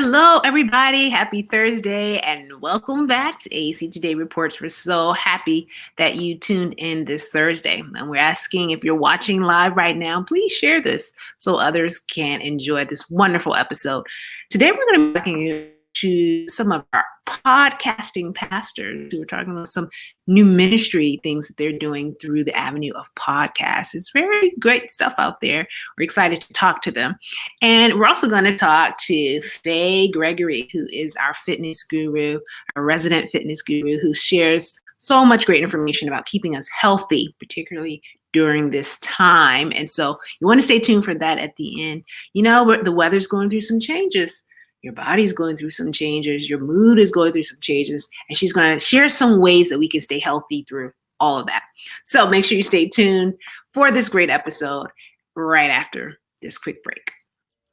Hello, everybody. Happy Thursday and welcome back to AEC Today Reports. We're so happy that you tuned in this Thursday. And we're asking if you're watching live right now, please share this so others can enjoy this wonderful episode. Today, we're going to be talking to some of our podcasting pastors who are talking about some new ministry things that they're doing through the avenue of podcasts. It's very great stuff out there. We're excited to talk to them. And we're also going to talk to Faye, Gregory, who is our fitness guru, our resident fitness guru, who shares so much great information about keeping us healthy, particularly during this time. And so you want to stay tuned for that at the end. You know, the weather's going through some changes. Your body's going through some changes. Your mood is going through some changes. And she's going to share some ways that we can stay healthy through all of that. So make sure you stay tuned for this great episode right after this quick break.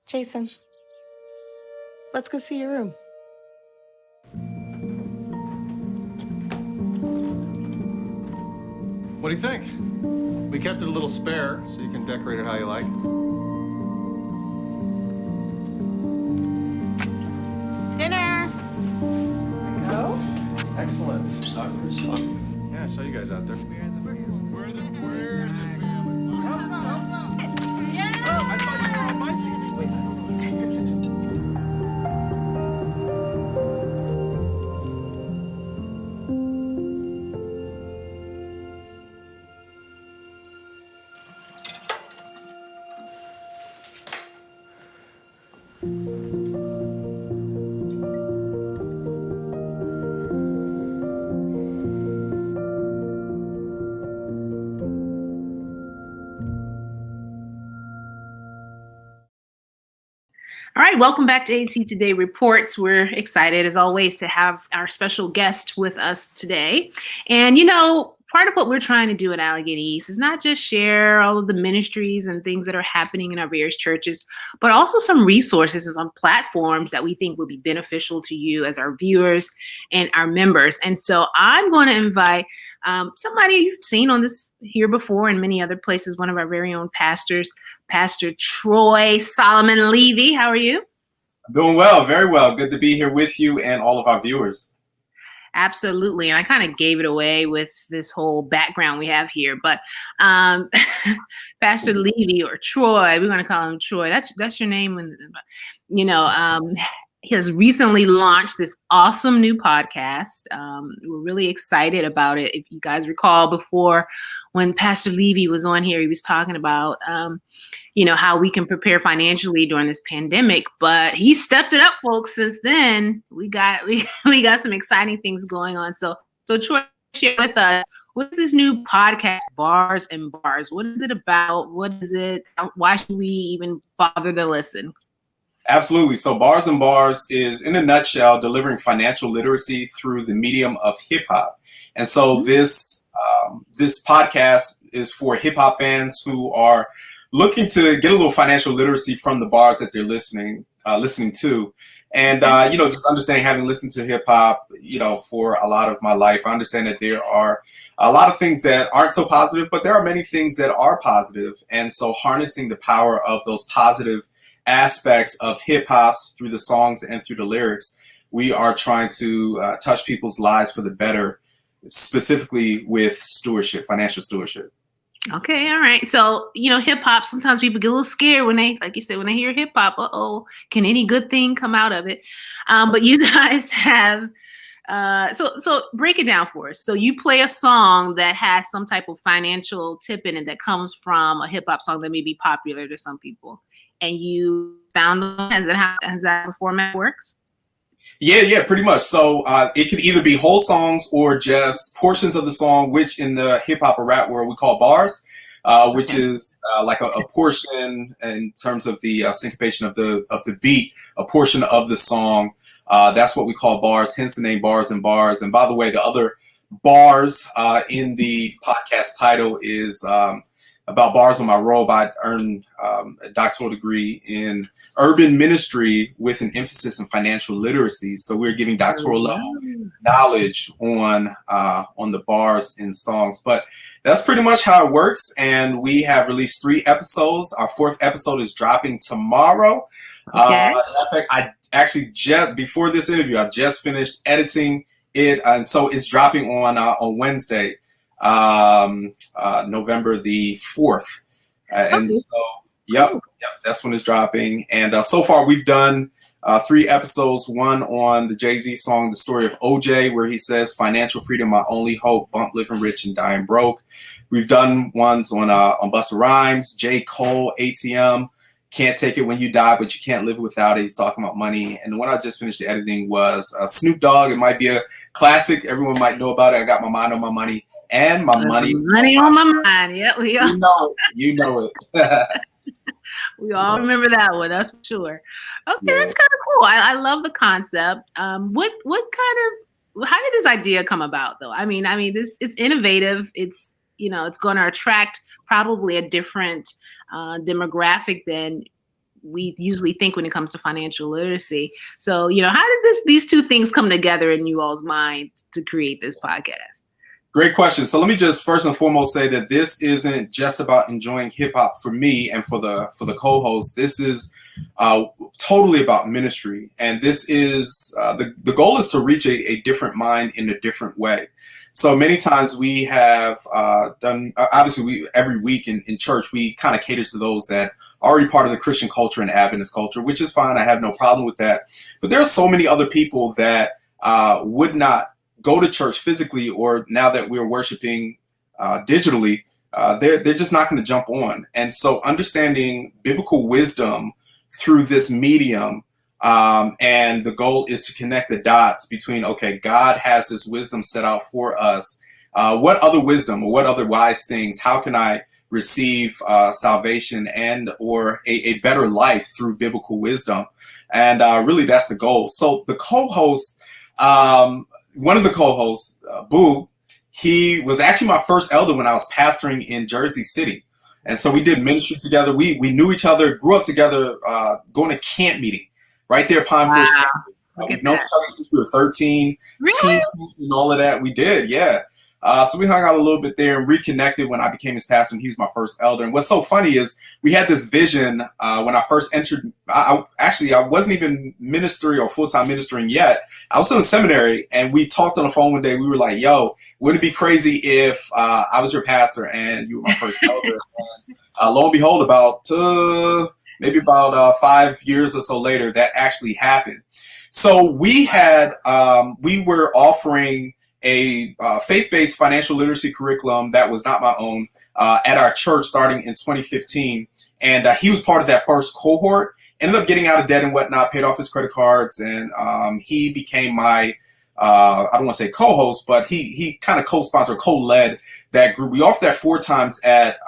Jason, let's go see your room. What do you think? We kept it a little spare, so you can decorate it how you like. Dinner! Go? Excellent. Soccer's fun. Yeah, I saw you guys out there. We're the family. Yeah! Oh, I thought you were on my team. Wait, All right, welcome back to AEC Today Reports. We're excited, as always, to have our special guest with us today. And, you know, part of what we're trying to do at Alligator East is not just share all of the ministries and things that are happening in our various churches, but also some resources and some platforms that we think will be beneficial to you as our viewers and our members. And so I'm going to invite somebody you've seen on this here before and many other places, one of our very own pastors, Pastor Troy Solomon Levy. How are you? Doing well, very well. Good to be here with you and all of our viewers. Absolutely. And I kind of gave it away with this whole background we have here. But Pastor Levy, or Troy, we're going to call him Troy. That's your name. You know, he has recently launched this awesome new podcast. We're really excited about it. If you guys recall, before when Pastor Levy was on here, he was talking about, you know, how we can prepare financially during this pandemic. But he stepped it up, folks. Since then, we got some exciting things going on. So Troy, share with us, what's this new podcast, Bars and Bars? What is it about? What is it? Why should we even bother to listen? Absolutely. So Bars and Bars is, in a nutshell, delivering financial literacy through the medium of hip hop. And so this podcast is for hip hop fans who are looking to get a little financial literacy from the bars that they're listening to. And, you know, just understanding, having listened to hip hop, you know, for a lot of my life, I understand that there are a lot of things that aren't so positive, but there are many things that are positive. And so harnessing the power of those positive aspects of hip hops through the songs and through the lyrics, we are trying to touch people's lives for the better, specifically with stewardship, financial stewardship. Okay, all right. So, you know, hip hop, sometimes people get a little scared when they, like you said, when they hear hip hop, can any good thing come out of it? But you guys have, so break it down for us. So you play a song that has some type of financial tip in it that comes from a hip hop song that may be popular to some people. And you found them, as that the format works? Yeah, pretty much. So it could either be whole songs or just portions of the song, which in the hip hop or rap world we call bars, which is like a portion in terms of the syncopation of the beat, a portion of the song. That's what we call bars, hence the name Bars and Bars. And by the way, the other bars in the podcast title is about bars on my robe. I earned a doctoral degree in urban ministry with an emphasis in financial literacy. So we're giving doctoral level knowledge on the bars in songs. But that's pretty much how it works. And we have released 3 episodes. Our 4th episode is dropping tomorrow. Okay. In fact, I actually just before this interview, I just finished editing it, and so it's dropping on Wednesday, November the 4th, and Okay. so yep, that's when it's dropping. And so far, we've done 3 episodes. One on the Jay-Z song, "The Story of OJ," where he says, "Financial freedom, my only hope. Bump living rich and dying broke." We've done ones on Busta Rhymes, J. Cole, ATM. "Can't take it when you die, but you can't live without it." He's talking about money. And the one I just finished the editing was Snoop Dogg. It might be a classic. Everyone might know about it. "I got my mind on my money and my money on my mind." Yeah, we all, You know it. we all remember that one. That's for sure. Okay, Yeah. that's kind of cool. I love the concept. What kind of how did this idea come about though? I mean, this it's innovative. It's it's going to attract probably a different demographic than we usually think when it comes to financial literacy. So, how did these two things come together in you all's mind to create this podcast? Great question. So let me just first and foremost say that this isn't just about enjoying hip hop for me and for the co-host. This is totally about ministry, and this is the goal is to reach a different mind in a different way. So many times we have done, obviously every week in church, we kind of cater to those that are already part of the Christian culture and Adventist culture, which is fine. I have no problem with that. But there are so many other people that would not go to church physically, or now that we're worshiping digitally, they're just not going to jump on. And so understanding biblical wisdom through this medium, and the goal is to connect the dots between, okay, God has this wisdom set out for us. What other wisdom or what other wise things? How can I receive salvation and or a better life through biblical wisdom? And really, that's the goal. So the co-host, one of the co-hosts, Boog, he was actually my first elder when I was pastoring in Jersey City. And so we did ministry together. We knew each other, grew up together, going to camp meeting right there, Pine Forest campus. We've known each other since we were 13, Really? teens and all of that. We did, yeah. So we hung out a little bit there and reconnected when I became his pastor, and he was my first elder. And what's so funny is we had this vision when I first entered. I wasn't even ministry or full-time ministering yet. I was in the seminary, and we talked on the phone one day. We were like, yo, wouldn't it be crazy if I was your pastor and you were my first elder? And lo and behold, about 5 years or so later, that actually happened. So we were offering a faith-based financial literacy curriculum that was not my own at our church starting in 2015. And he was part of that first cohort, ended up getting out of debt and whatnot, paid off his credit cards. And he became my, I don't want to say co-host, but he kind of co-sponsored, co-led that group. We offered that 4 times at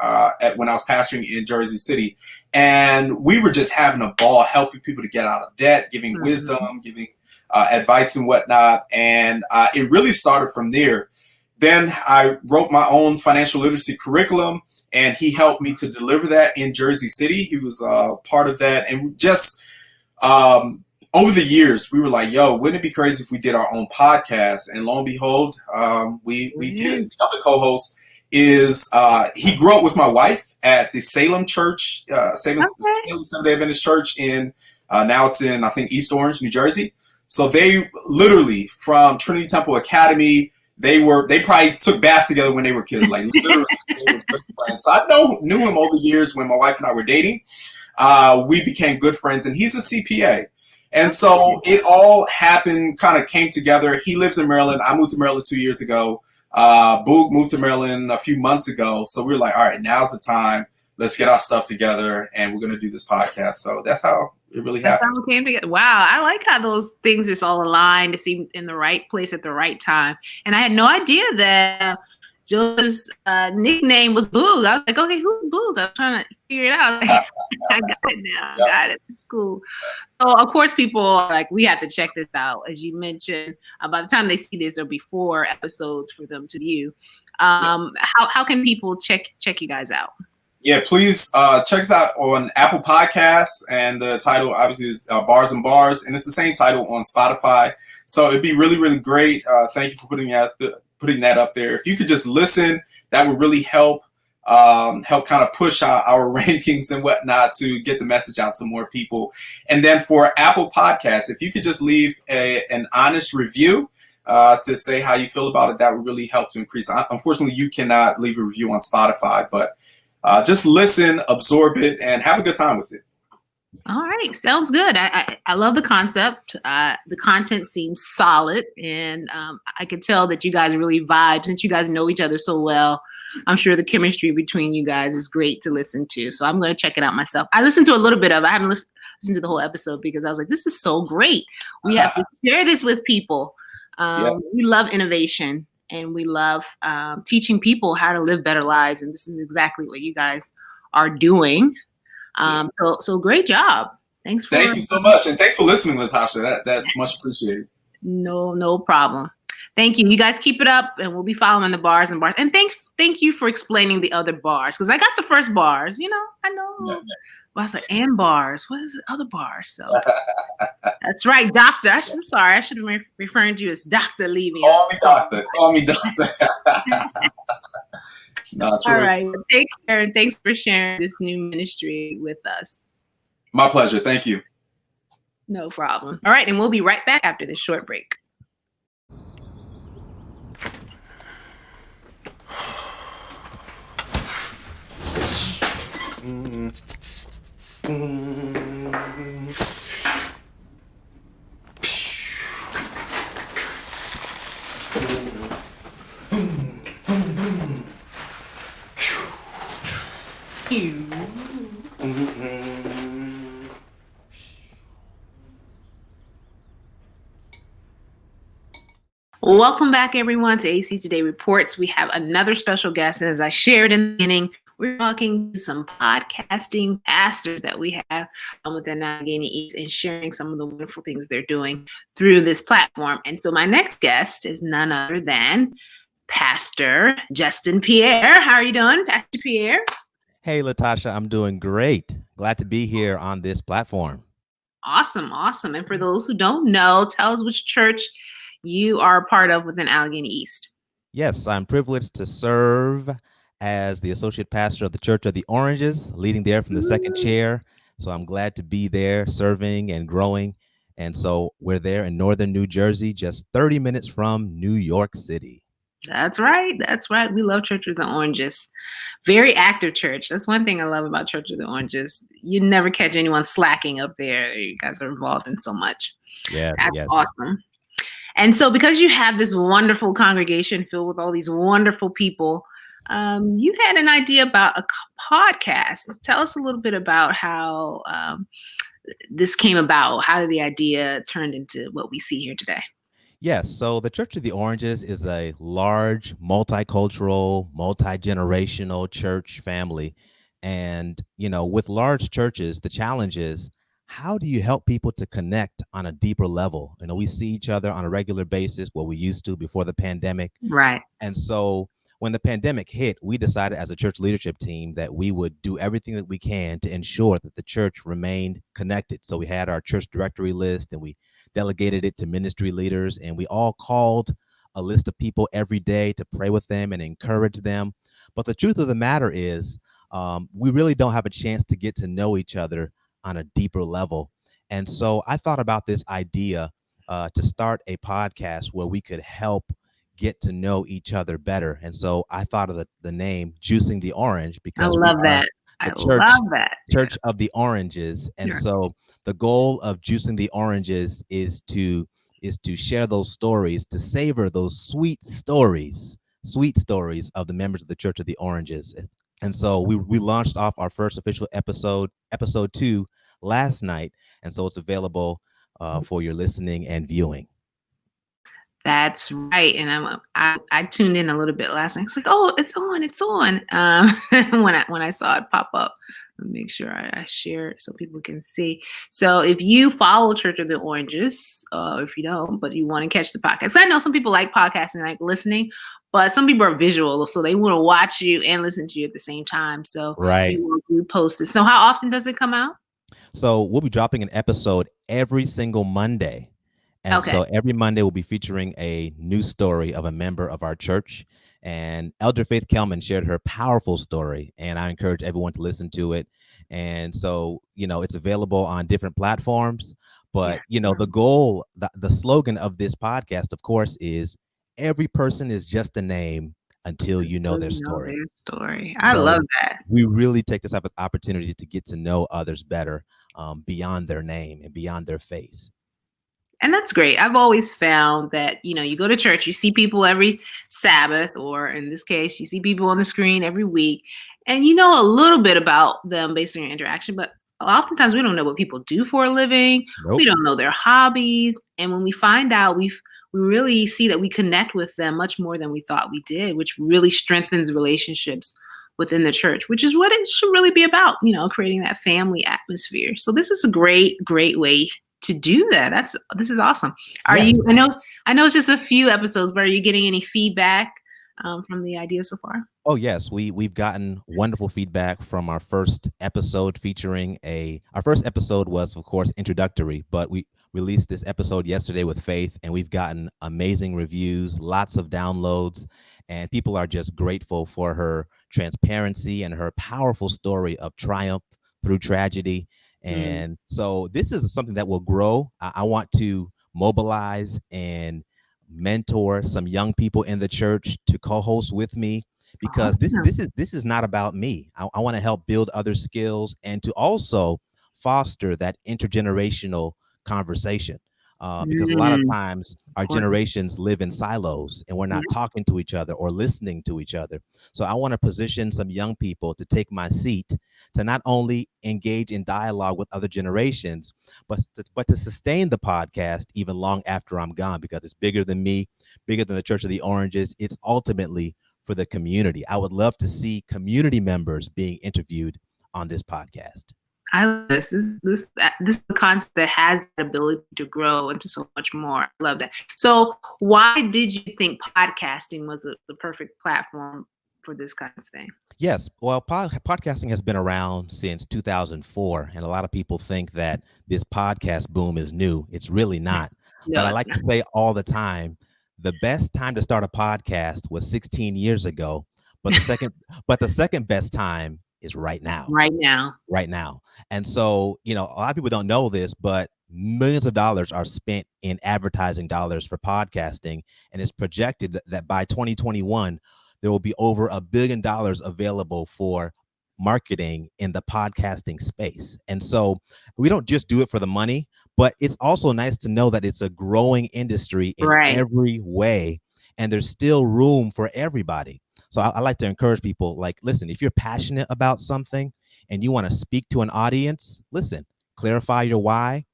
when I was pastoring in Jersey City. And we were just having a ball helping people to get out of debt, giving wisdom, giving advice and whatnot. And it really started from there. Then I wrote my own financial literacy curriculum, and he helped me to deliver that in Jersey City. He was part of that. And just over the years, we were like, yo, wouldn't it be crazy if we did our own podcast? And lo and behold, we did it. The other co-host is he grew up with my wife at the Salem Church, Salem Seventh-day Adventist Church in now it's in, I think, East Orange, New Jersey. So they literally from Trinity Temple Academy, they probably took baths together when they were kids, like literally they were good friends. So I knew him over the years when my wife and I were dating. We became good friends, and he's a CPA. And so it all happened, kind of came together. He lives in Maryland. I moved to Maryland 2 years ago. Boog moved to Maryland a few months ago. So we were like, all right, now's the time. Let's get our stuff together, and we're going to do this podcast. So that's how it really happened. That's how it came together. Wow. I like how those things just all align to seem in the right place at the right time. And I had no idea that Joe's nickname was Boog. I was like, okay, who's Boog? I was trying to figure it out. I was like, I got it now. I got it. Cool. So, of course, people are like, we have to check this out. As you mentioned, by the time they see this, there'll be 4 episodes for them to view. How can people check you guys out? Yeah, please check us out on Apple Podcasts, and the title obviously is Bars and Bars, and it's the same title on Spotify. So it'd be really, really great. Thank you for putting that up there. If you could just listen, that would really help. help kind of push our rankings and whatnot to get the message out to more people. And then for Apple Podcasts, if you could just leave an honest review to say how you feel about it, that would really help to increase. Unfortunately, you cannot leave a review on Spotify, but just listen, absorb it, and have a good time with it. All right. Sounds good. I love the concept. The content seems solid. And I could tell that you guys really vibe since you guys know each other so well. I'm sure the chemistry between you guys is great to listen to. So I'm going to check it out myself. I listened to a little bit of it. I haven't listened to the whole episode because I was like, this is so great. We have to share this with people. We love innovation and we love teaching people how to live better lives. And this is exactly what you guys are doing. So great job. Thank you so much. And thanks for listening, Latasha. That's much appreciated. No problem. Thank you. You guys keep it up and we'll be following the bars and bars. And thank you for explaining the other bars. Because I got the first bars, I know. Yeah. But I was like, and bars. What is the other bars? So that's right, doctor. I'm sorry. I should have been referring to you as Dr. Levy. Call me doctor. All right. Take care and thanks for sharing this new ministry with us. My pleasure. Thank you. No problem. All right. And we'll be right back after this short break. Welcome back, everyone, to AEC Today Reports. We have another special guest, and as I shared in the beginning, we're talking to some podcasting pastors that we have within Allegheny East and sharing some of the wonderful things they're doing through this platform. And so my next guest is none other than Pastor Geston Pierre. How are you doing, Pastor Pierre? Hey, Latasha, I'm doing great. Glad to be here on this platform. Awesome. And for those who don't know, tell us which church you are a part of within Allegheny East. Yes, I'm privileged to serve as the associate pastor of the Church of the Oranges, leading there from the second chair. So I'm glad to be there serving and growing. And so we're there in northern New Jersey, just 30 minutes from New York City. That's right. We love Church of the Oranges. Very active church. That's one thing I love about Church of the Oranges. You never catch anyone slacking up there. You guys are involved in so much. Yeah, that's awesome. And so because you have this wonderful congregation filled with all these wonderful people, you had an idea about a podcast. Tell us a little bit about how this came about. How did the idea turn into what we see here today? Yes. So the Church of the Oranges is a large, multicultural, multi-generational church family. And, with large churches, the challenge is, how do you help people to connect on a deeper level? We see each other on a regular basis, what we used to before the pandemic. Right. And so when the pandemic hit, we decided as a church leadership team that we would do everything that we can to ensure that the church remained connected. So we had our church directory list and we delegated it to ministry leaders, and we all called a list of people every day to pray with them and encourage them. But the truth of the matter is, we really don't have a chance to get to know each other on a deeper level. And so I thought about this idea to start a podcast where we could help get to know each other better. And so I thought of the name Juicing the Orange because I love that. Church of the Oranges. And so the goal of Juicing the Oranges is to share those stories, to savor those sweet stories of the members of the Church of the Oranges. And so we launched off our first official episode 2 last night. And so it's available for your listening and viewing. That's right. And I tuned in a little bit last night. It's like, oh, it's on. When I saw it pop up, make sure I share it so people can see. So if you follow Church of the Oranges, if you don't, but you want to catch the podcast, I know some people like podcasting, like listening, but some people are visual, so they want to watch you and listen to you at the same time. So right, you post it. So how often does it come out? So we'll be dropping an episode every single Monday. And so every Monday we'll be featuring a new story of a member of our church. And Elder Faith Kelman shared her powerful story, and I encourage everyone to listen to it. And so, it's available on different platforms. But, the goal, the slogan of this podcast, of course, is every person is just a name until you know their story. I love that. We really take this opportunity to get to know others better, beyond their name and beyond their face. And that's great. I've always found that, you go to church, you see people every Sabbath, or in this case, you see people on the screen every week, and you know a little bit about them based on your interaction, but oftentimes we don't know what people do for a living. Nope. We don't know their hobbies. And when we find out, we really see that we connect with them much more than we thought we did, which really strengthens relationships within the church, which is what it should really be about, creating that family atmosphere. So this is a great, great way to do that. This is awesome. Yes. I know it's just a few episodes, but are you getting any feedback from the idea so far? Oh yes, we've gotten wonderful feedback from our first episode featuring our first episode was, of course, introductory, but we released this episode yesterday with Faith, and we've gotten amazing reviews, lots of downloads, and people are just grateful for her transparency and her powerful story of triumph through tragedy. And so this is something that will grow. I want to mobilize and mentor some young people in the church to co-host with me, because this is not about me. I want to help build other skills and to also foster that intergenerational conversation. Because a lot of times our generations live in silos and we're not talking to each other or listening to each other. So I want to position some young people to take my seat, to not only engage in dialogue with other generations, but to sustain the podcast even long after I'm gone, because it's bigger than me, bigger than the Church of the Oranges. It's ultimately for the community. I would love to see community members being interviewed on this podcast. I love this. This is the concept that has the ability to grow into so much more. I love that. So why did you think podcasting was the perfect platform for this kind of thing? Yes. Well, podcasting has been around since 2004, and a lot of people think that this podcast boom is new. It's really not. No, but I like to say all the time, the best time to start a podcast was 16 years ago, but the second best time is right now. Right now. And so, a lot of people don't know this, but millions of dollars are spent in advertising dollars for podcasting. And it's projected that by 2021, there will be over $1 billion available for marketing in the podcasting space. And so we don't just do it for the money, but it's also nice to know that it's a growing industry in every way. And there's still room for everybody. So I like to encourage people, listen, if you're passionate about something and you want to speak to an audience, listen, clarify your why,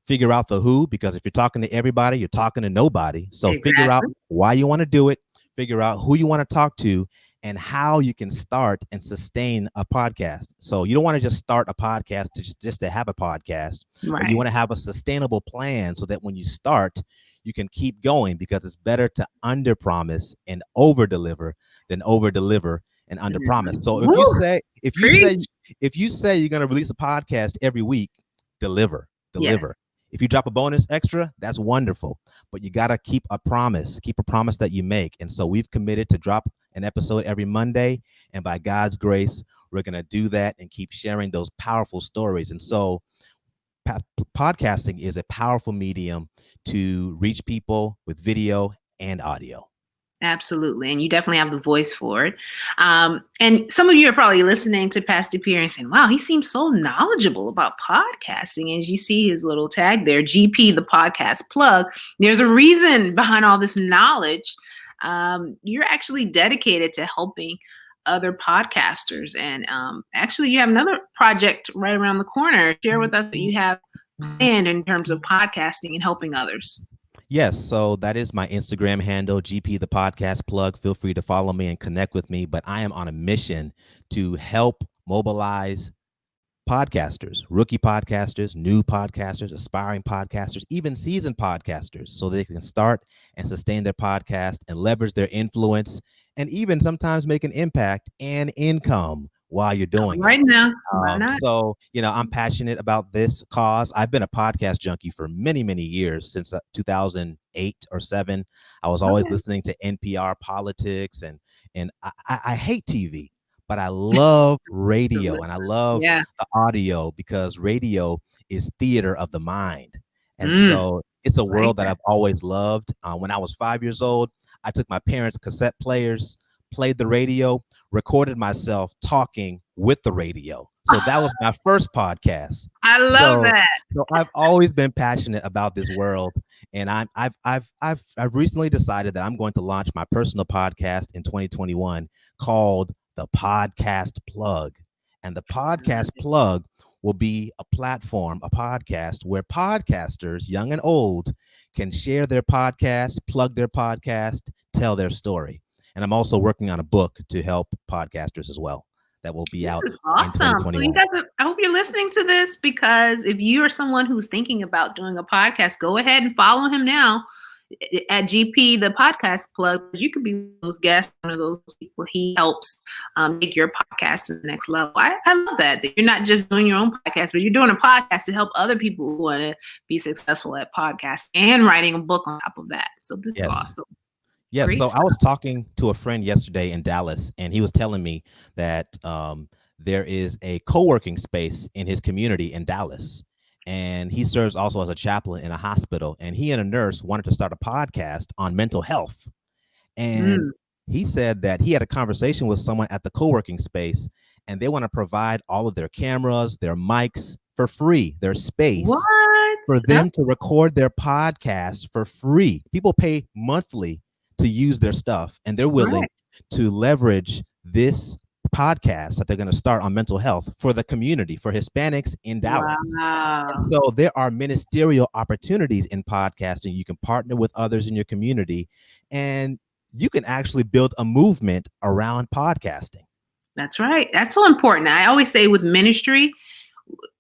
figure out the who, because if you're talking to everybody, you're talking to nobody. So figure out why you want to do it, figure out who you want to talk to, and how you can start and sustain a podcast. So you don't want to just start a podcast just to have a podcast. Right. You want to have a sustainable plan so that when you start, you can keep going, because it's better to under promise and over deliver than over deliver and under promise. So if you say you're going to release a podcast every week, deliver. Yeah. If you drop a bonus extra, that's wonderful, but you got to keep a promise that you make. And so we've committed to drop an episode every Monday. And by God's grace, we're going to do that and keep sharing those powerful stories. And so podcasting is a powerful medium to reach people with video and audio. Absolutely. And you definitely have the voice for it. And some of you are probably listening to Pastor Pierre and saying, wow, he seems so knowledgeable about podcasting. As you see his little tag there, GP, the podcast plug, there's a reason behind all this knowledge. You're actually dedicated to helping other podcasters. And actually, you have another project right around the corner. Share with us what you have planned in terms of podcasting and helping others. Yes, so that is my Instagram handle, GP the Podcast Plug. Feel free to follow me and connect with me. But I am on a mission to help mobilize podcasters, rookie podcasters, new podcasters, aspiring podcasters, even seasoned podcasters, so they can start and sustain their podcast and leverage their influence and even sometimes make an impact and income while you're doing it. Now. So, I'm passionate about this cause. I've been a podcast junkie for many, many years, since 2008. 8 or 7. I was always listening to NPR politics, and I hate TV, but I love radio and I love Yeah. the audio, because radio is theater of the mind. And Mm, so it's a like world that that. I've always loved. When I was 5 years old, I took my parents' cassette players, played the radio, recorded myself talking with the radio. So that was my first podcast. I love So, that. so I've always been passionate about this world, and I've recently decided that I'm going to launch my personal podcast in 2021 called The Podcast Plug. And the Podcast Plug will be a platform, a podcast where podcasters, young and old, can share their podcast, plug their podcast, tell their story. And I'm also working on a book to help podcasters as well that will be out in Awesome. So 2021. you guys, I hope you're listening to this, because if you are someone who's thinking about doing a podcast, go ahead and follow him now at GP, the podcast plug. You could be those guests, one of those people. He helps take your podcast to the next level. I love that you're not just doing your own podcast, but you're doing a podcast to help other people who want to be successful at podcasts and writing a book on top of that. So this is awesome. Yes. Great So stuff. I was talking to a friend yesterday in Dallas, and he was telling me that there is a co-working space in his community in Dallas. And he serves also as a chaplain in a hospital. And he and a nurse wanted to start a podcast on mental health. And he said that he had a conversation with someone at the co-working space, and they want to provide all of their cameras, their mics for free, their space for them to record their podcasts for free. People pay monthly to use their stuff, and they're willing to leverage this podcast that they're going to start on mental health for the community, for Hispanics in Dallas. Wow. And so there are ministerial opportunities in podcasting. You can partner with others in your community, and you can actually build a movement around podcasting. That's right. That's so important. I always say with ministry,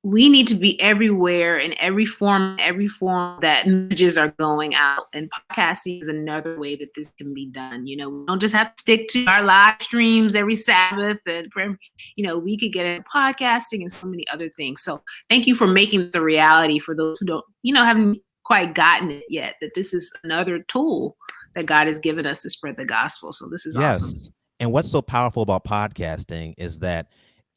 we need to be everywhere in every form that messages are going out. And podcasting is another way that this can be done. You know, we don't just have to stick to our live streams every Sabbath, and we could get into podcasting and so many other things. So thank you for making this a reality for those who don't, haven't quite gotten it yet, that this is another tool that God has given us to spread the gospel. So this is awesome. And what's so powerful about podcasting is that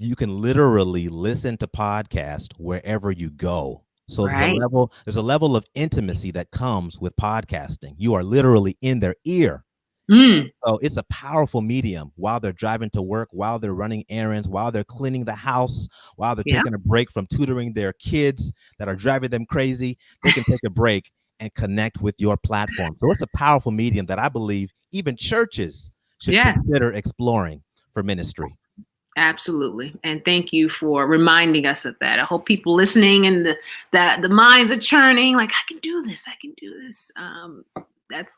you can literally listen to podcasts wherever you go. So there's a level of intimacy that comes with podcasting. You are literally in their ear. So it's a powerful medium while they're driving to work, while they're running errands, while they're cleaning the house, while they're taking a break from tutoring their kids that are driving them crazy. They can take a break and connect with your platform. So it's a powerful medium that I believe even churches should consider exploring for ministry. Absolutely. And thank you for reminding us of that. I hope people listening and the minds are churning, like, I can do this.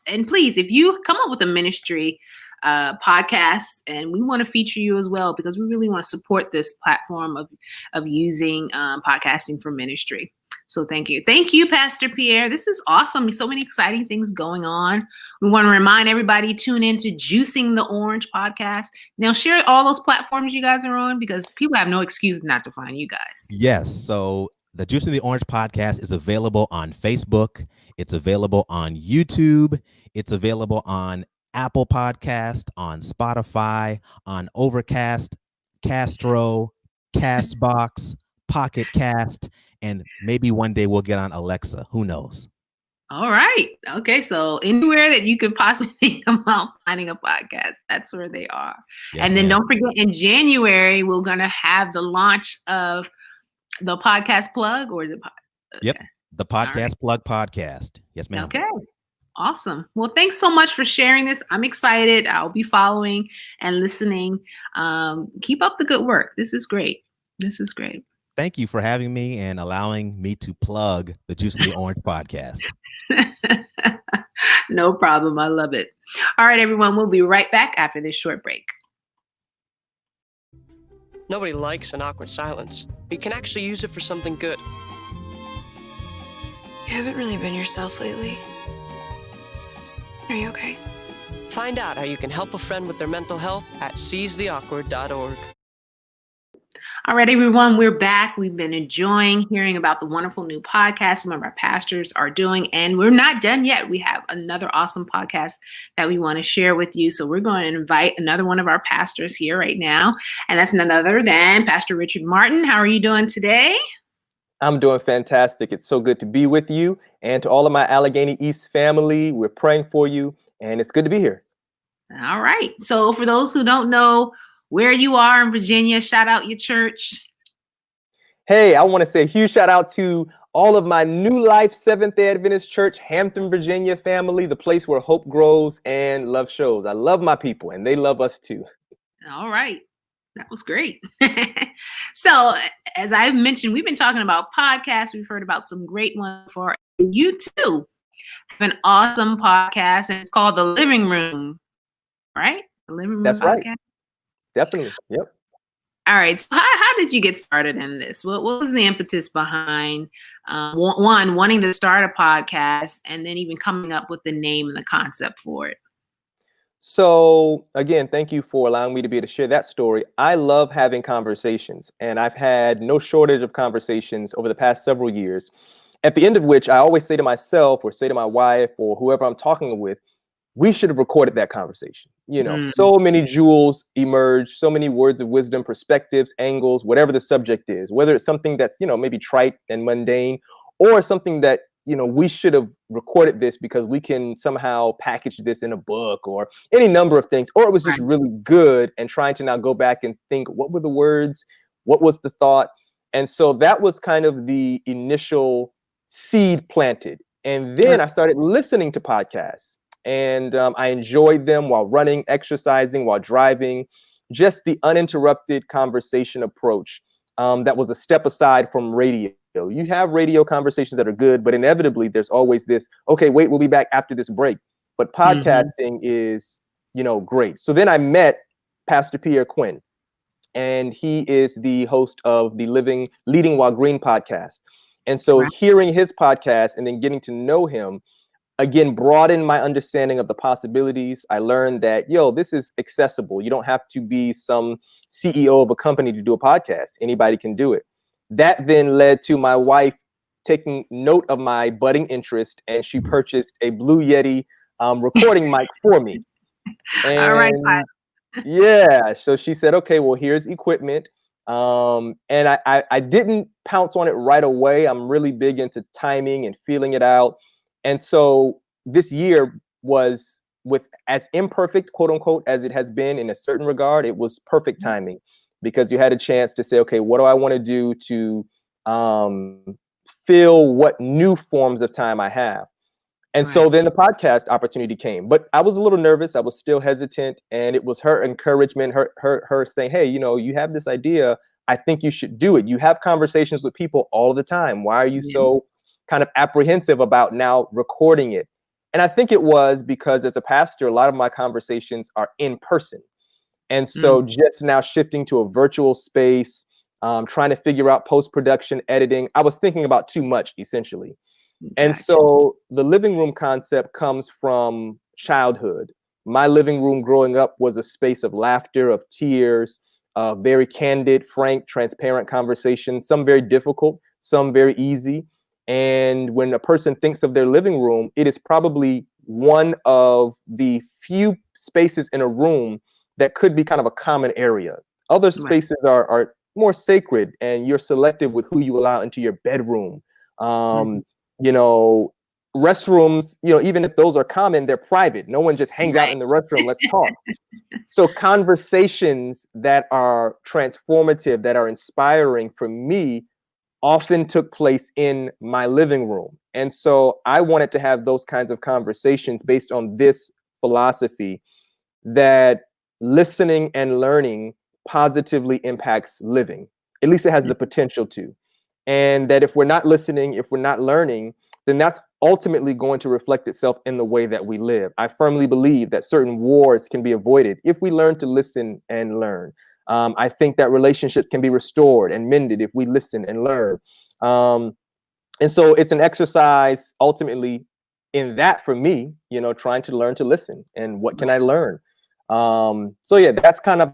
And please, if you come up with a ministry podcast, and we want to feature you as well, because we really want to support this platform of using podcasting for ministry. So thank you. Thank you, Pastor Pierre. This is awesome. So many exciting things going on. We want to remind everybody, tune in to Juicing the Orange podcast. Now share all those platforms you guys are on, because people have no excuse not to find you guys. Yes. So the Juicing the Orange podcast is available on Facebook. It's available on YouTube. It's available on Apple Podcast, on Spotify, on Overcast, Castro, Castbox, Pocket Cast, and maybe one day we'll get on Alexa. Who knows? All right. Okay. So anywhere that you could possibly think about finding a podcast, that's where they are. Yes, and then don't forget, in January, we're going to have the launch of the podcast plug, or is it? Yep. The podcast plug podcast. Yes, ma'am. Okay. Awesome. Well, thanks so much for sharing this. I'm excited. I'll be following and listening. Keep up the good work. This is great. Thank you for having me and allowing me to plug the Juicing the Orange podcast. No problem. I love it. All right, everyone. We'll be right back after this short break. Nobody likes an awkward silence, but you can actually use it for something good. You haven't really been yourself lately. Are you okay? Find out how you can help a friend with their mental health at seizetheawkward.org. All right, everyone, we're back. We've been enjoying hearing about the wonderful new podcast some of our pastors are doing, and we're not done yet. We have another awesome podcast that we want to share with you. So we're going to invite another one of our pastors here right now, and that's none other than Pastor Richard Martin. How are you doing today? I'm doing fantastic. It's so good to be with you. And to all of my Allegheny East family, we're praying for you, and it's good to be here. All right. So for those who don't know where you are in Virginia, shout out your church. Hey, I want to say a huge shout out to all of my New Life Seventh-day Adventist Church, Hampton, Virginia family, the place where hope grows and love shows. I love my people, and they love us too. All right. That was great. So, as I've mentioned, we've been talking about podcasts. We've heard about some great ones for you too. Have an awesome podcast, and it's called The Living Room, right? The Living Room That's podcast. right. Definitely. Yep. All right. So, how did you get started in this? What was the impetus behind one wanting to start a podcast, and then even coming up with the name and the concept for it? So again, thank you for allowing me to be able to share that story. I love having conversations, and I've had no shortage of conversations over the past several years, at the end of which I always say to myself or say to my wife or whoever I'm talking with, we should have recorded that conversation. You know, so many jewels emerge, so many words of wisdom, perspectives, angles, whatever the subject is, whether it's something that's, maybe trite and mundane, or something that, we should have recorded this because we can somehow package this in a book or any number of things, or it was just really good, and trying to now go back and think, what were the words? What was the thought? And so that was kind of the initial seed planted. And then I started listening to podcasts, and I enjoyed them while running, exercising, while driving, just the uninterrupted conversation approach that was a step aside from radio. You have radio conversations that are good, but inevitably there's always this, okay, wait, we'll be back after this break. But podcasting is, great. So then I met Pastor Pierre Quinn, and he is the host of the Leading While Green podcast. And so hearing his podcast and then getting to know him, again, broadened my understanding of the possibilities. I learned that, this is accessible. You don't have to be some CEO of a company to do a podcast. Anybody can do it. That then led to my wife taking note of my budding interest, and she purchased a Blue Yeti recording mic for me. And all right. Yeah, so she said, okay, well, here's equipment. And I didn't pounce on it right away. I'm really big into timing and feeling it out. And so this year was, with as imperfect, quote unquote, as it has been in a certain regard, it was perfect timing, because you had a chance to say, okay, what do I want to do to fill what new forms of time I have? And so then the podcast opportunity came, but I was a little nervous. I was still hesitant, and it was her encouragement, her saying, hey, you have this idea. I think you should do it. You have conversations with people all the time. Why are you so kind of apprehensive about now recording it? And I think it was because as a pastor, a lot of my conversations are in person. And so just now shifting to a virtual space, trying to figure out post-production, editing, I was thinking about too much, essentially. And so the living room concept comes from childhood. My living room growing up was a space of laughter, of tears, very candid, frank, transparent conversations, some very difficult, some very easy. And when a person thinks of their living room, it is probably one of the few spaces in a room that could be kind of a common area. Other spaces are more sacred, and you're selective with who you allow into your bedroom. Restrooms, even if those are common, they're private. No one just hangs out in the restroom. Let's talk. So conversations that are transformative, that are inspiring for me, often took place in my living room. And so I wanted to have those kinds of conversations based on this philosophy that listening and learning positively impacts living. At least it has the potential to. And that if we're not listening, if we're not learning, then that's ultimately going to reflect itself in the way that we live. I firmly believe that certain wars can be avoided if we learn to listen and learn. I think that relationships can be restored and mended if we listen and learn. And so it's an exercise ultimately in that for me, trying to learn to listen, and what can I learn? So yeah, that's kind of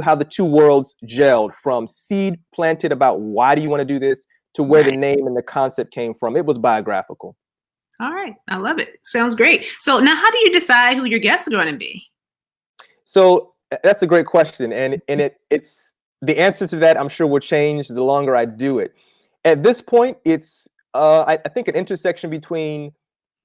how the two worlds gelled, from seed planted about why do you want to do this to where the name and the concept came from. It was biographical. All right. I love it. Sounds great. So now how do you decide who your guests are going to be? So that's a great question. And it's the answer to that, I'm sure, will change the longer I do it. At this point, it's I think an intersection between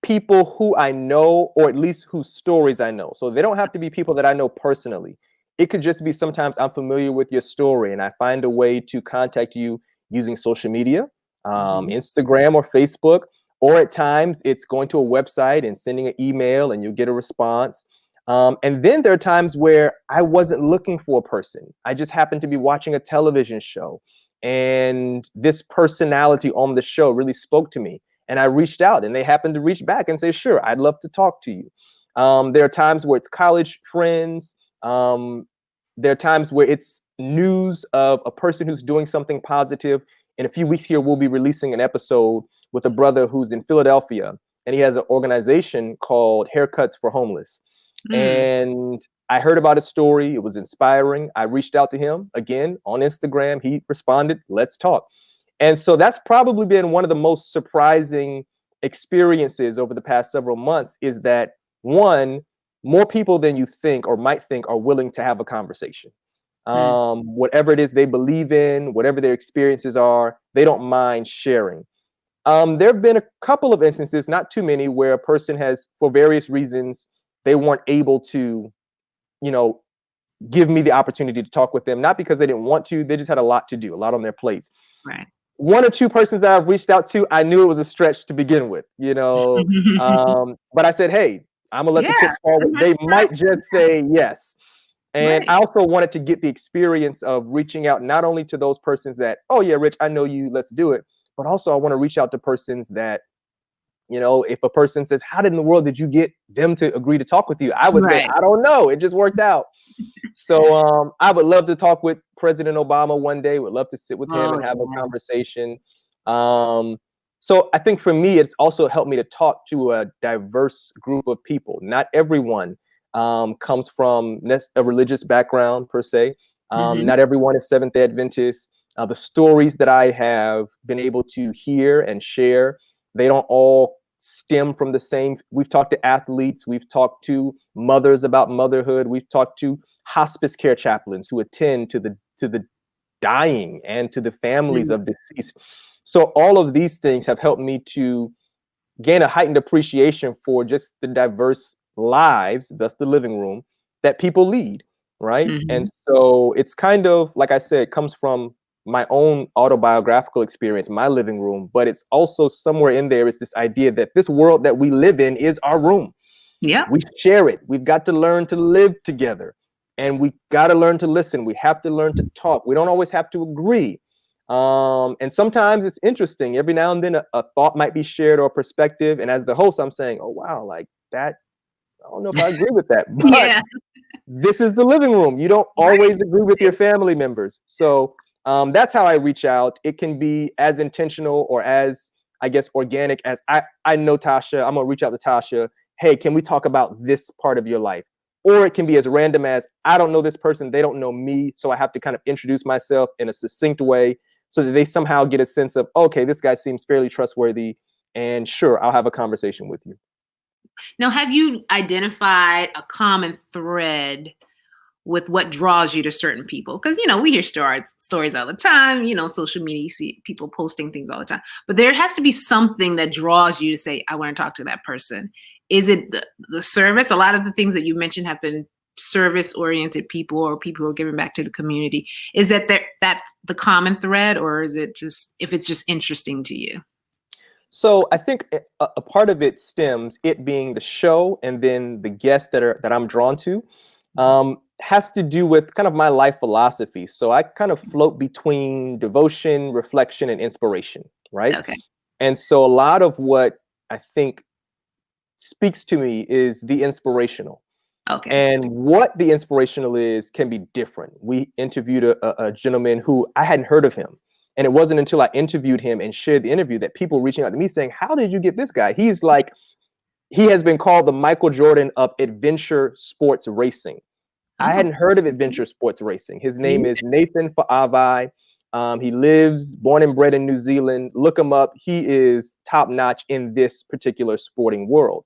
people who I know, or at least whose stories I know. So they don't have to be people that I know personally. It could just be sometimes I'm familiar with your story and I find a way to contact you using social media, Instagram or Facebook, or at times it's going to a website and sending an email and you'll get a response. And then there are times where I wasn't looking for a person. I just happened to be watching a television show and this personality on the show really spoke to me. And I reached out and they happened to reach back and say, sure, I'd love to talk to you. There are times where it's college friends. There are times where it's news of a person who's doing something positive. In a few weeks here, we'll be releasing an episode with a brother who's in Philadelphia, and he has an organization called Haircuts for Homeless. And I heard about his story. It was inspiring. I reached out to him again on Instagram. He responded, let's talk. And so that's probably been one of the most surprising experiences over the past several months, is that, one, more people than you think or might think are willing to have a conversation. Whatever it is they believe in, whatever their experiences are, they don't mind sharing. There have been a couple of instances, not too many, where a person has, for various reasons, they weren't able to, give me the opportunity to talk with them, not because they didn't want to, they just had a lot to do, a lot on their plates. Right. One or two persons that I've reached out to, I knew it was a stretch to begin with, but I said, hey, I'm gonna let the chips fall. They might just say yes. And I also wanted to get the experience of reaching out, not only to those persons that, oh yeah, Rich, I know you, let's do it. But also I want to reach out to persons that, if a person says, how in the world did you get them to agree to talk with you? I would say, I don't know. It just worked out. So I would love to talk with President Obama one day. Would love to sit with him and have a conversation. So I think for me, it's also helped me to talk to a diverse group of people. Not everyone comes from a religious background per se. Not everyone is Seventh-day Adventist. The stories that I have been able to hear and share, they don't all stem from the same. We've talked to athletes. We've talked to mothers about motherhood. We've talked to hospice care chaplains who attend to the dying and to the families of deceased. So all of these things have helped me to gain a heightened appreciation for just the diverse lives, thus the living room, that people lead, right? And so it's kind of, like I said, it comes from my own autobiographical experience, my living room, but it's also somewhere in there is this idea that this world that we live in is our room. Yeah. We share it. We've got to learn to live together, and we got to learn to listen. We have to learn to talk. We don't always have to agree. And sometimes it's interesting. Every now and then a thought might be shared or a perspective. And as the host, I'm saying, oh, wow, like that. I don't know if I agree with that, but this is the living room. You don't always agree with your family members. So that's how I reach out. It can be as intentional or as, I guess, organic as I know Tasha. I'm going to reach out to Tasha. Hey, can we talk about this part of your life? Or it can be as random as, I don't know this person. They don't know me. So I have to kind of introduce myself in a succinct way so that they somehow get a sense of, okay, this guy seems fairly trustworthy. And sure, I'll have a conversation with you. Now, have you identified a common thread with what draws you to certain people? Because, we hear stories all the time, social media, you see people posting things all the time. But there has to be something that draws you to say, I want to talk to that person. Is it the service? A lot of the things that you mentioned have been service-oriented people or people who are giving back to the community. Is that the common thread, or is it just, if it's just interesting to you? So I think a part of it stems, it being the show and then the guests that I'm drawn to, has to do with kind of my life philosophy. So I kind of float between devotion, reflection, and inspiration, right? Okay. And so a lot of what I think speaks to me is the inspirational. Okay. And what the inspirational is can be different. We interviewed a gentleman who I hadn't heard of him. And it wasn't until I interviewed him and shared the interview that people reaching out to me saying, how did you get this guy? He's like he has been called the Michael Jordan of adventure sports racing. I hadn't heard of adventure sports racing. His name is Nathan Fa'avai. He lives, born and bred in New Zealand. Look him up. He is top notch in this particular sporting world.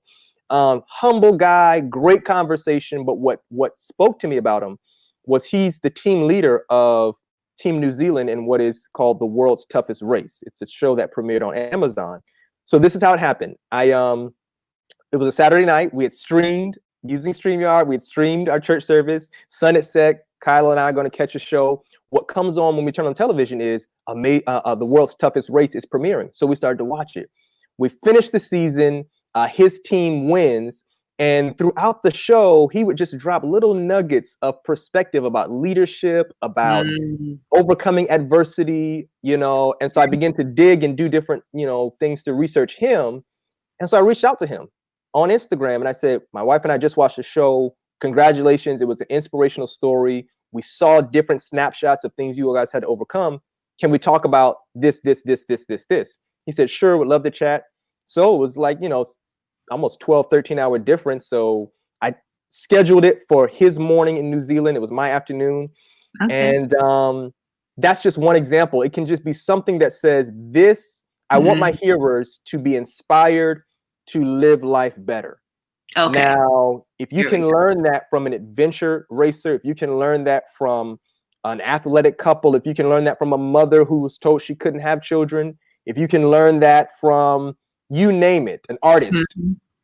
Humble guy, great conversation. But what spoke to me about him was he's the team leader of Team New Zealand in what is called the World's Toughest Race. It's a show that premiered on Amazon. So this is how it happened. It was a Saturday night. We had streamed using StreamYard. We had streamed our church service. Sun had set. Kyla and I are going to catch a show. What comes on when we turn on television is the World's Toughest Race is premiering. So we started to watch it. We finished the season. His team wins. And throughout the show, he would just drop little nuggets of perspective about leadership, about overcoming adversity, you know. And so I began to dig and do different, you know, things to research him. And so I reached out to him on Instagram and I said, my wife and I just watched the show. Congratulations. It was an inspirational story. We saw different snapshots of things you guys had to overcome. Can we talk about this? He said, sure, would love to chat. So it was like, you know, almost 12, 13-hour difference. So I scheduled it for his morning in New Zealand. It was my afternoon. Okay. And that's just one example. It can just be something that says this. I want my hearers to be inspired to live life better. Okay. Now, if you can learn that from an adventure racer, if you can learn that from an athletic couple, if you can learn that from a mother who was told she couldn't have children, if you can learn that from, you name it, an artist,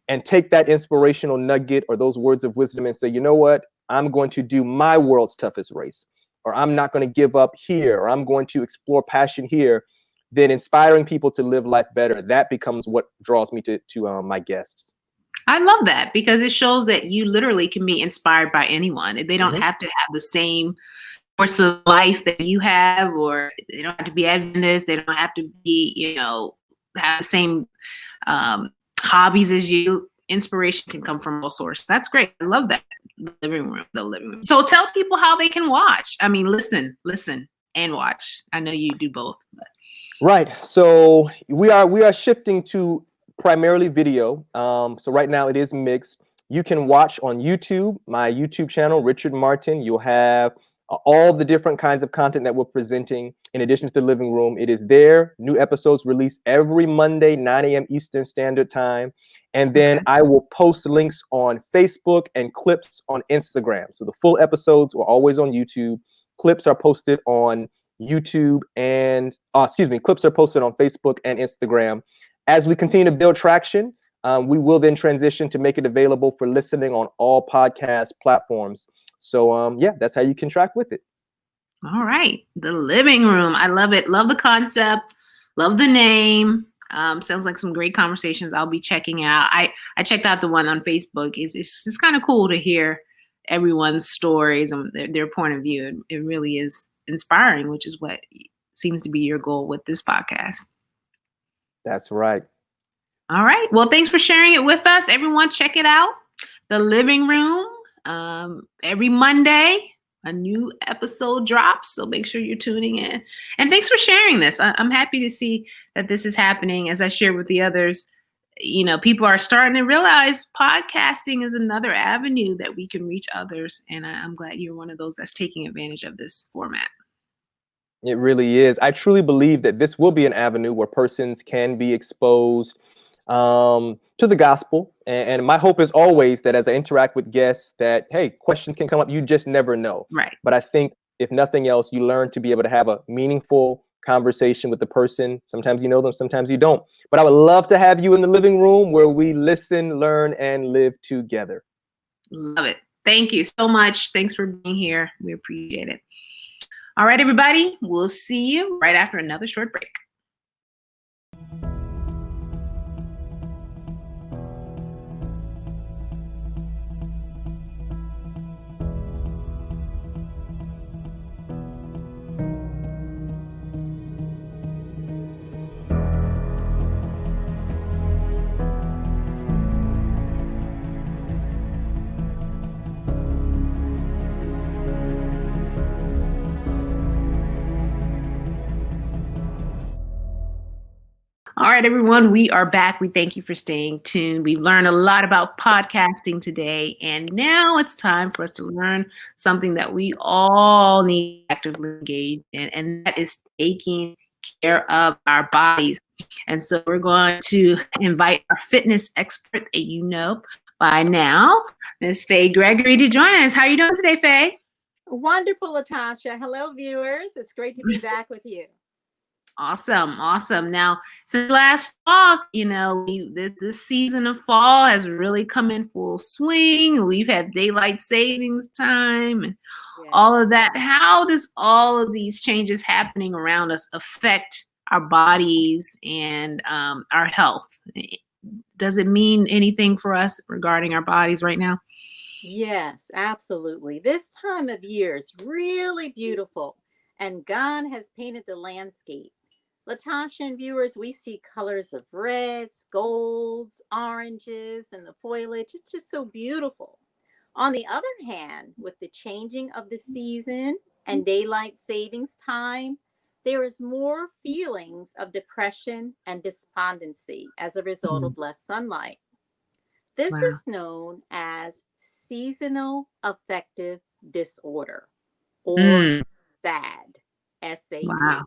and take that inspirational nugget or those words of wisdom and say, you know what, I'm going to do my world's toughest race, or I'm not going to give up here, or I'm going to explore passion here, then inspiring people to live life better, that becomes what draws me to my guests. I love that because it shows that you literally can be inspired by anyone. They don't have to have the same course of life that you have, or they don't have to be Adventist. They don't have to be, you know, have the same hobbies as you. Inspiration can come from all sources. That's great. I love that. The living room. So tell people how they can watch. I mean, listen, and watch. I know you do both. But. Right. So we are shifting to primarily video. So right now it is mixed. You can watch on YouTube, my YouTube channel, Richard Martin. You'll have all the different kinds of content that we're presenting in addition to the living room. It is there. New episodes released every Monday, 9 a.m. Eastern Standard Time. And then I will post links on Facebook and clips on Instagram. So the full episodes are always on YouTube. Clips are posted on YouTube and, clips are posted on Facebook and Instagram. As we continue to build traction, we will then transition to make it available for listening on all podcast platforms. So, that's how you can track with it. All right. The living room. I love it. Love the concept. Love the name. Sounds like some great conversations I'll be checking out. I checked out the one on Facebook. It's just kind of cool to hear everyone's stories and their point of view. It really is inspiring, which is what seems to be your goal with this podcast. That's right. All right. Well, thanks for sharing it with us. Everyone, check it out. The Living Room. Every Monday, a new episode drops. So make sure you're tuning in. And thanks for sharing this. I'm happy to see that this is happening. As I shared with the others, you know, people are starting to realize podcasting is another avenue that we can reach others. And I'm glad you're one of those that's taking advantage of this format. It really is. I truly believe that this will be an avenue where persons can be exposed to the gospel. And my hope is always that as I interact with guests that, hey, questions can come up. You just never know. Right. But I think if nothing else, you learn to be able to have a meaningful conversation with the person. Sometimes you know them, sometimes you don't. But I would love to have you in the living room where we listen, learn, and live together. Love it. Thank you so much. Thanks for being here. We appreciate it. All right, everybody. We'll see you right after another short break. right, everyone, we are back. We thank you for staying tuned. We've learned a lot about podcasting today, and now it's time for us to learn something that we all need to actively engage in, and that is taking care of our bodies. And so we're going to invite our fitness expert that you know by now, Miss Faye Gregory, to join us. How are you doing today, Faye? Wonderful, Latasha. Hello, viewers. It's great to be back with you. Awesome. Now, since last talk, this season of fall has really come in full swing. We've had daylight savings time and all of that. How does all of these changes happening around us affect our bodies and our health? Does it mean anything for us regarding our bodies right now? Yes, absolutely. This time of year is really beautiful, and God has painted the landscape. Latasha and viewers, we see colors of reds, golds, oranges, and the foliage. It's just so beautiful. On the other hand, with the changing of the season and daylight savings time, there is more feelings of depression and despondency as a result of less sunlight. This is known as seasonal affective disorder, or SAD, S-A-D. Wow.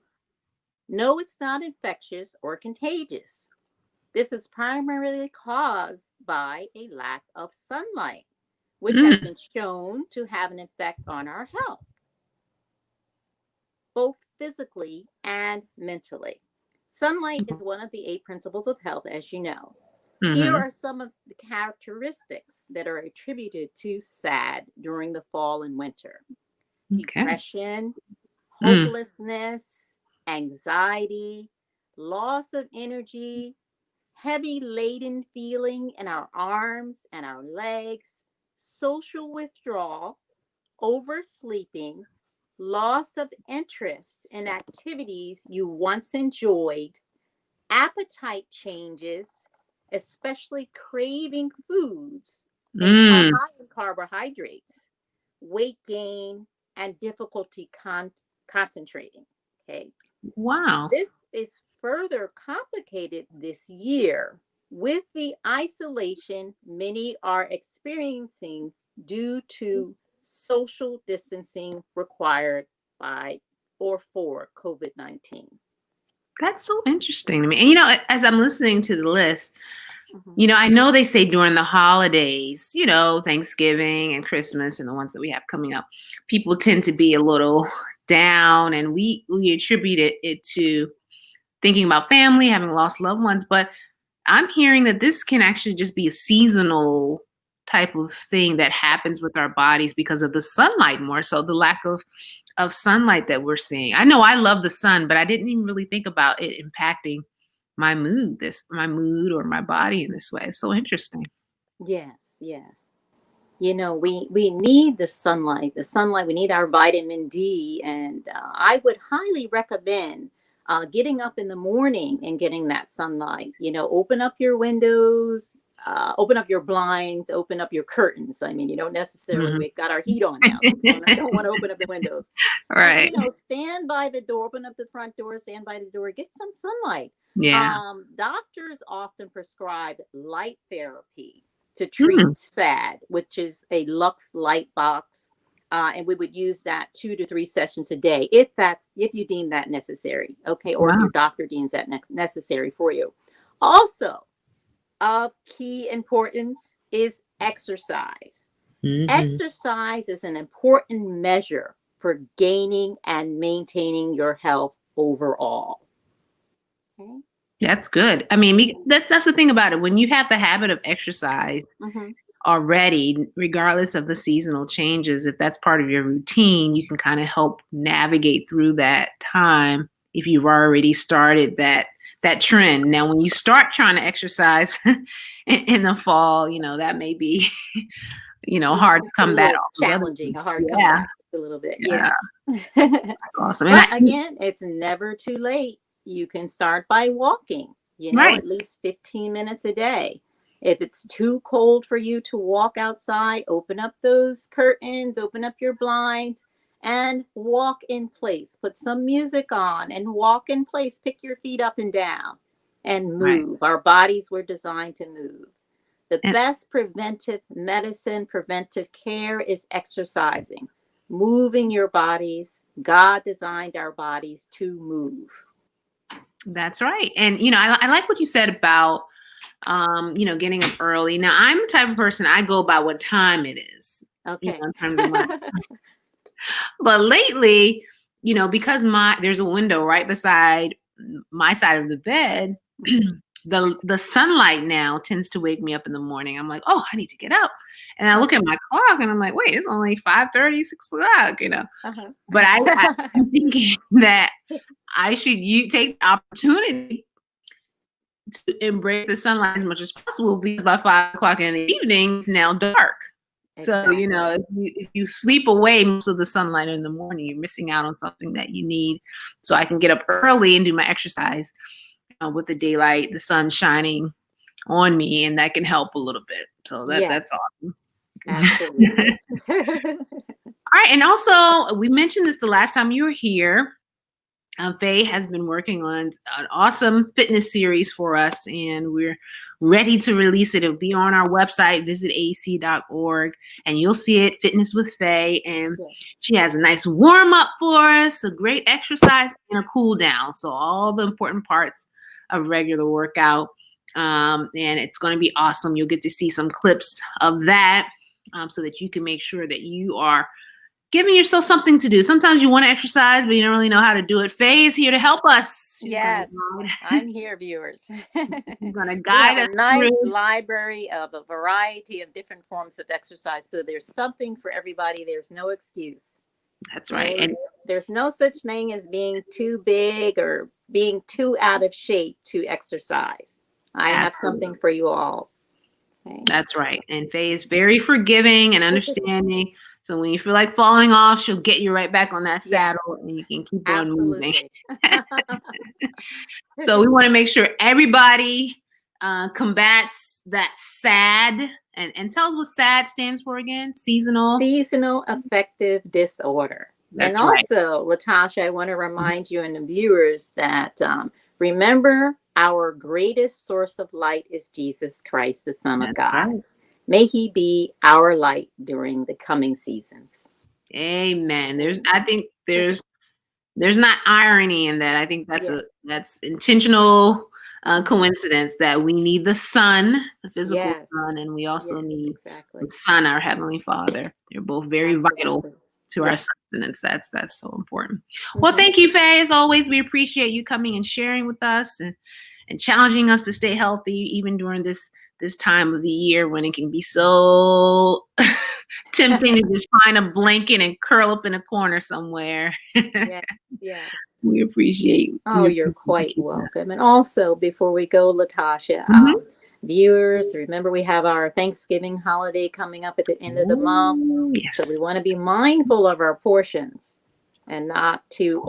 No, it's not infectious or contagious. This is primarily caused by a lack of sunlight, which has been shown to have an effect on our health, both physically and mentally. Sunlight is one of the 8 principles of health, as you know. Here are some of the characteristics that are attributed to SAD during the fall and winter. Depression, hopelessness, anxiety, loss of energy, heavy laden feeling in our arms and our legs, social withdrawal, oversleeping, loss of interest in activities you once enjoyed, appetite changes, especially craving foods high in carbohydrates, weight gain, and difficulty concentrating. Okay. Wow. This is further complicated this year with the isolation many are experiencing due to social distancing required by or for COVID-19. That's so interesting to me. And, as I'm listening to the list, I know they say during the holidays, Thanksgiving and Christmas and the ones that we have coming up, people tend to be a little down, and we attribute it to thinking about family, having lost loved ones. But I'm hearing that this can actually just be a seasonal type of thing that happens with our bodies because of the sunlight, more so the lack of sunlight that we're seeing. I know I love the sun, but I didn't even really think about it impacting my mood or my body in this way. It's so interesting. Yes. We need the sunlight. We need our vitamin D. And I would highly recommend getting up in the morning and getting that sunlight. Open up your windows, open up your blinds, open up your curtains. I mean, you don't necessarily, we've got our heat on now. So I don't want to open up the windows. Right. But, stand by the door, open up the front door, stand by the door, get some sunlight. Yeah. Doctors often prescribe light therapy to treat SAD, which is a Lux light box. And we would use that 2 to 3 sessions a day, if you deem that necessary. Okay. Or if your doctor deems that necessary for you. Also of key importance is exercise. Exercise is an important measure for gaining and maintaining your health overall. Okay. That's good. I mean, that's the thing about it. When you have the habit of exercise already, regardless of the seasonal changes, if that's part of your routine, you can kind of help navigate through that time if you've already started that trend. Now, when you start trying to exercise in the fall, that may be, hard to come back. Challenging, a hard comeback a little bit. Yeah. Awesome. But again, it's never too late. You can start by walking, at least 15 minutes a day. If it's too cold for you to walk outside, open up those curtains, open up your blinds, and walk in place. Put some music on and walk in place. Pick your feet up and down. and move. Our bodies were designed to move. The best preventive medicine, preventive care is exercising, moving your bodies. God designed our bodies to move. That's right. And, I like what you said about, getting up early. Now, I'm the type of person, I go by what time it is. Okay. In terms of my But lately, because there's a window right beside my side of the bed, the sunlight now tends to wake me up in the morning. I'm like, oh, I need to get up. And I look at my clock and I'm like, wait, it's only 5:30, 6 o'clock, But I'm thinking that I should take the opportunity to embrace the sunlight as much as possible, because by 5 o'clock in the evening, it's now dark. Exactly. So, if you sleep away most of the sunlight in the morning, you're missing out on something that you need. So I can get up early and do my exercise with the daylight, the sun shining on me, and that can help a little bit. So that's awesome. Absolutely. All right. And also, we mentioned this the last time you were here. Faye has been working on an awesome fitness series for us, and we're ready to release it. It'll be on our website. Visit aec.org, and you'll see it, Fitness with Faye. And she has a nice warm up for us, a great exercise, and a cool down. So all the important parts of regular workout. And it's going to be awesome. You'll get to see some clips of that so that you can make sure that you are giving yourself something to do. Sometimes you want to exercise, but you don't really know how to do it. Faye is here to help us. Yes, I'm here, viewers. She's going to guide us. A nice library of a variety of different forms of exercise. So there's something for everybody. There's no excuse. That's right. And there's no such thing as being too big or being too out of shape to exercise. I have something for you all. Okay. That's right. And Faye is very forgiving and understanding. So when you feel like falling off, she'll get you right back on that saddle and you can keep on moving. So we want to make sure everybody combats that SAD. And tell us what SAD stands for again. Seasonal affective disorder. That's and also, Latasha, I want to remind you and the viewers that remember, our greatest source of light is Jesus Christ, the Son of God. Right. May he be our light during the coming seasons. Amen. I think there's not irony in that. I think that's intentional coincidence that we need the sun, the physical sun, and we also need the Son, our Heavenly Father. They're both very vital to our sustenance. That's so important. Well, thank you, Faye. As always, we appreciate you coming and sharing with us and challenging us to stay healthy, even during this time of the year when it can be so tempting to just find a blanket and curl up in a corner somewhere. Yes. We appreciate. You're quite welcome. And also, before we go, Latasha, viewers, remember we have our Thanksgiving holiday coming up at the end of the month. Yes. So we want to be mindful of our portions and not to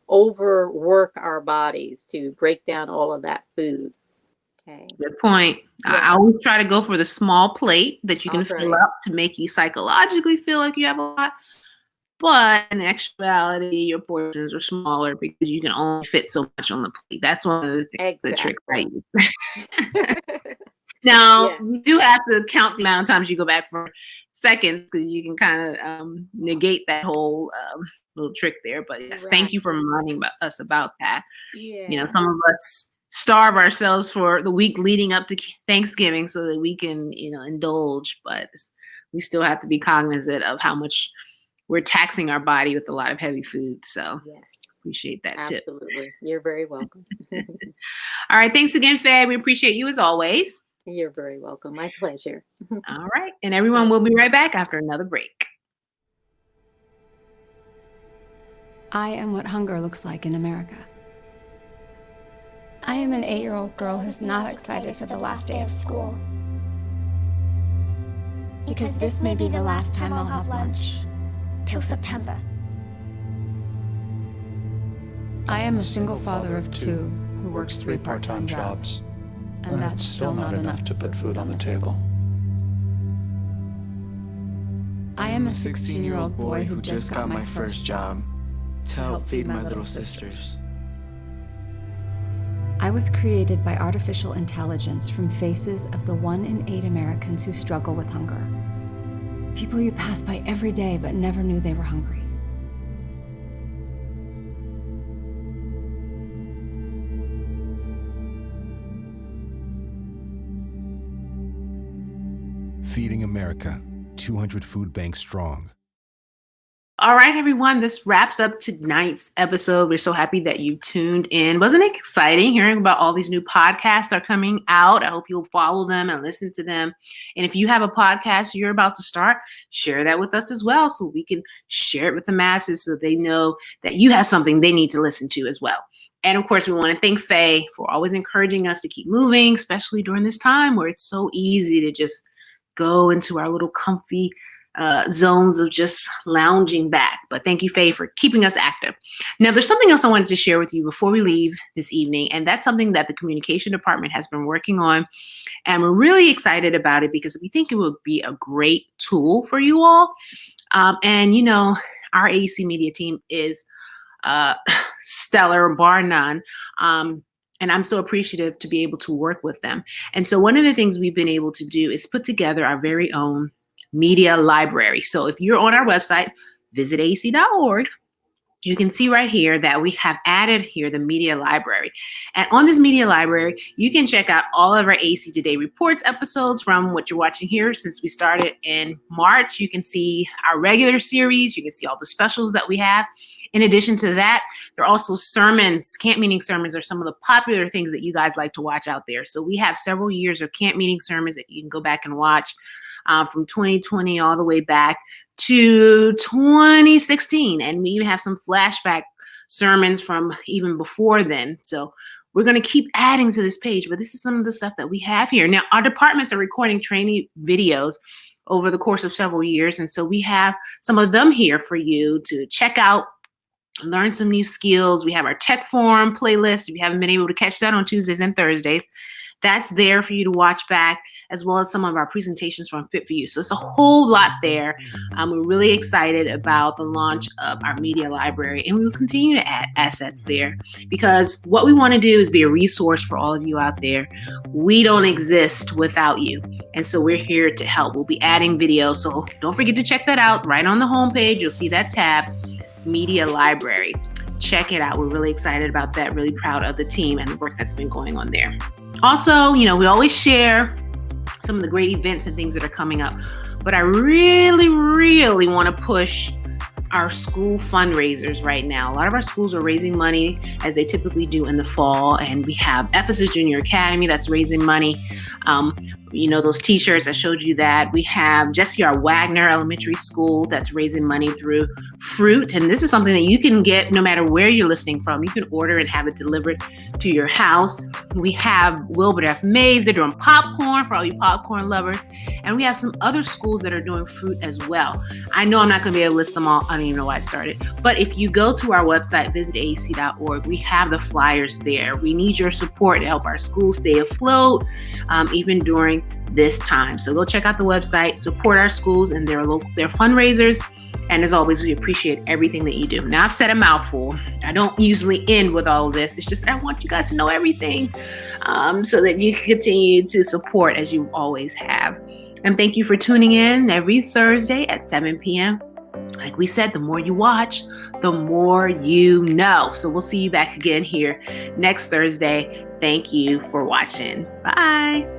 overwork our bodies to break down all of that food. Okay. Good point. I always try to go for the small plate that you can fill up to make you psychologically feel like you have a lot. But in actuality, your portions are smaller because you can only fit so much on the plate. That's one of the things, the trick I use. Now, you do have to count the amount of times you go back for seconds because you can kind of negate that whole little trick there. But thank you for reminding us about that. Some of us starve ourselves for the week leading up to Thanksgiving so that we can, indulge, but we still have to be cognizant of how much we're taxing our body with a lot of heavy food. So appreciate that tip. Absolutely. You're very welcome. All right. Thanks again, Faye. We appreciate you as always. You're very welcome. My pleasure. All right. And everyone, we'll be right back after another break. I am what hunger looks like in America. I am an 8-year-old girl who's not excited for the last day of school. Because this may be the last time I'll have lunch. Till September. I am a single father of 2 who works 3 part-time jobs. And that's still not enough to put food on the table. I am a 16-year-old boy who just got my first job to help feed my little sisters. I was created by artificial intelligence from faces of the 1 in 8 Americans who struggle with hunger. People you pass by every day but never knew they were hungry. Feeding America, 200 food banks strong. All right, everyone, this wraps up tonight's episode. We're so happy that you tuned in. Wasn't it exciting hearing about all these new podcasts that are coming out? I hope you'll follow them and listen to them. And if you have a podcast you're about to start, share that with us as well so we can share it with the masses so they know that you have something they need to listen to as well. And of course, we want to thank Faye for always encouraging us to keep moving, especially during this time where it's so easy to just go into our little comfy zones of just lounging back. But thank you, Faye, for keeping us active. Now, there's something else I wanted to share with you before we leave this evening, and that's something that the communication department has been working on. And we're really excited about it because we think it would be a great tool for you all. And, you know, our AEC media team is stellar, bar none. And I'm so appreciative to be able to work with them. And so one of the things we've been able to do is put together our very own media library. So if you're on our website, visit aec.org, you can see right here that we have added here the media library. And on this media library, you can check out all of our AEC Today Reports episodes from what you're watching here since we started in March. You can see our regular series. You can see all the specials that we have. In addition to that, there are also sermons. Camp meeting sermons are some of the popular things that you guys like to watch out there. So we have several years of camp meeting sermons that you can go back and watch from 2020 all the way back to 2016. And we even have some flashback sermons from even before then. So we're going to keep adding to this page, but this is some of the stuff that we have here. Now, our departments are recording training videos over the course of several years. And so we have some of them here for you to check out, learn some new skills. We have our tech forum playlist. If you haven't been able to catch that on Tuesdays and Thursdays, that's there for you to watch back, as well as some of our presentations from Fit for You. So it's a whole lot there. We're really excited about the launch of our media library, and we will continue to add assets there because what we want to do is be a resource for all of you out there. We don't exist without you, and so we're here to help. We'll be adding videos, so don't forget to check that out. Right on the homepage, you'll see that tab, Media Library. Check it out. We're really excited about that, really proud of the team and the work that's been going on there. Also, you know, we always share some of the great events and things that are coming up, but I really, really want to push our school fundraisers right now. A lot of our schools are raising money as they typically do in the fall, and we have Ephesus Junior Academy that's raising money. You know, those t-shirts, I showed you that. We have Jesse R. Wagner Elementary School that's raising money through fruit. And this is something that you can get no matter where you're listening from. You can order and have it delivered to your house. We have Wilbur F. Mays. They're doing popcorn for all you popcorn lovers. And we have some other schools that are doing fruit as well. I know I'm not going to be able to list them all. I don't even know why I started. But if you go to our website, visit aec.org, we have the flyers there. We need your support to help our schools stay afloat, even during this time. So go check out the website, support our schools and their fundraisers. And as always, we appreciate everything that you do. Now, I've said a mouthful. I don't usually end with all of this. It's just I want you guys to know everything so that you can continue to support as you always have. And thank you for tuning in every Thursday at 7 p.m. Like we said, the more you watch, the more you know. So we'll see you back again here next Thursday. Thank you for watching. Bye.